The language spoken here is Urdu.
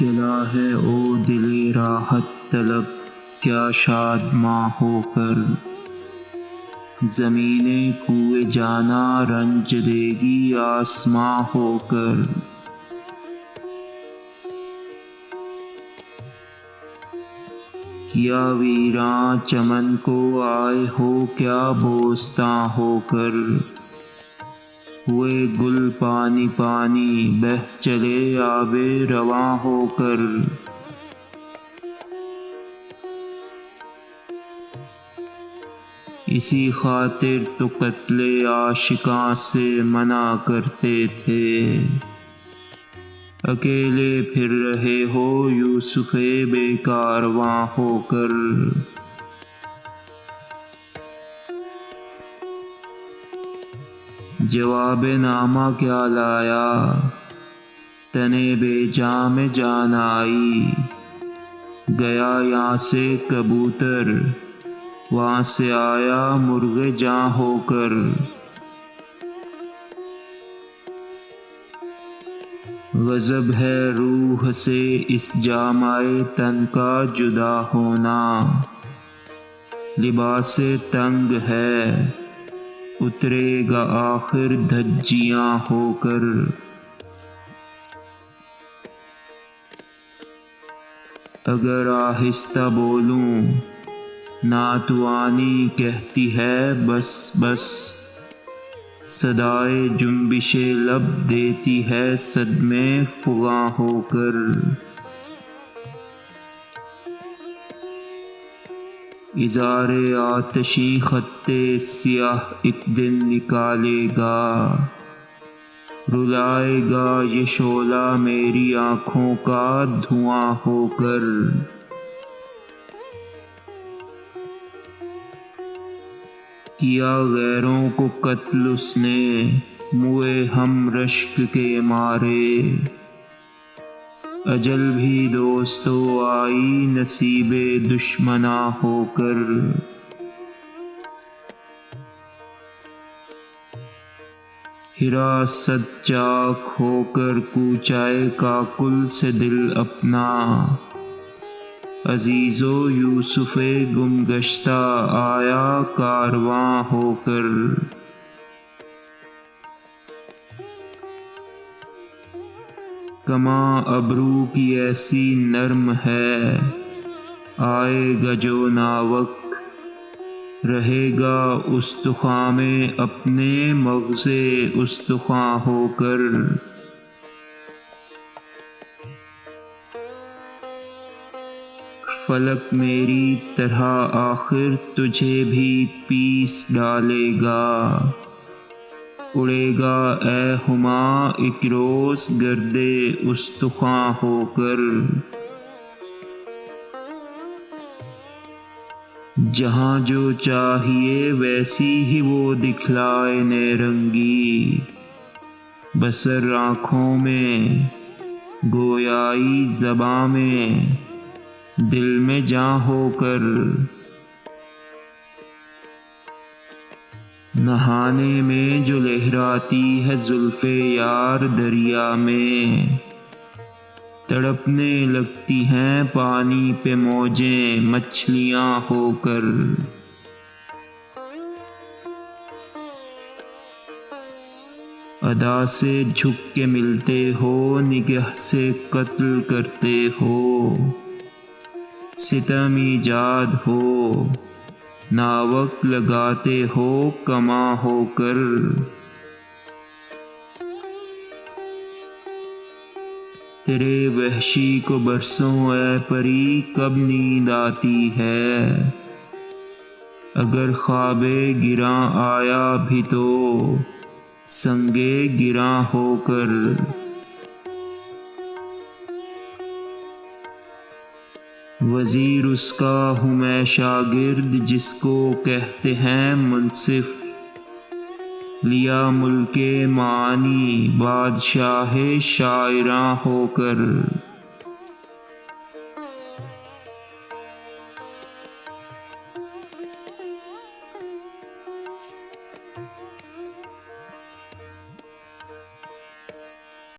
چلا ہے او دل راحت طلب کیا شاد ماں ہو کر، زمین کوہ جانا رنج دے گی آسماں ہو کر۔ کیا ویراں چمن کو آئے ہو کیا بوستاں ہو کر، ہوئے گل پانی پانی بہہ چلے آب رواں ہو کر۔ اسی خاطر تو قتل عاشقاں سے منع کرتے تھے، اکیلے پھر رہے ہو یوسف بے کارواں ہو کر۔ جواب نامہ کیا لایا تنے بے جاں میں جان آئی، گیا یہاں سے کبوتر وہاں سے آیا مرغ جاں ہو کر۔ غضب ہے روح سے اس جامع تن کا جدا ہونا، لباس تنگ ہے اترے گا آخر دھجیاں ہو کر۔ اگر آہستہ بولوں ناتوانی کہتی ہے بس بس، صدائے جنبش لب دیتی ہے صدمے فغاں ہو کر۔ اظہار آتشی خط سیاہ ایک دن نکالے گا، رلائے گا یہ شعلہ میری آنکھوں کا دھواں ہو کر۔ کیا غیروں کو قتل اس نے موئے ہم رشک کے مارے، اجل بھی دوستو آئی نصیب دشمناں ہو کر۔ حراست چاک ہو کر کوچائے کاکل سے دل اپنا، عزیز و یوسف گم گشتہ آیا کارواں ہو کر۔ کماں ابرو کی ایسی نرم ہے آئے گا جو ناوک، رہے گا استخواں میں اپنے مغز استخواں ہو کر۔ فلک میری طرح آخر تجھے بھی پیس ڈالے گا، اڑے گا اے ہماں ایک روز گرد استخواں ہو کر۔ جہاں جو چاہیے ویسی ہی وہ دکھلائے نیرنگی، بصر آنکھوں میں گویائی زباں میں دل میں جاں ہو کر۔ نہانے میں جو لہراتی ہے زلف یار دریا میں، تڑپنے لگتی ہیں پانی پہ موجیں مچھلیاں ہو کر۔ ادا سے جھک کے ملتے ہو نگہ سے قتل کرتے ہو، ستم ایجاد ہو ناوک لگاتے ہو کماں ہو کر۔ تیرے وحشی کو برسوں اے پری کب نیند آتی ہے، اگر خواب گراں آیا بھی تو سنگ گراں ہو کر۔ وزیر اس کا ہوں میں شاگرد جس کو کہتے ہیں منصف، لیا ملک معانی بادشاہ شاعراں ہو کر۔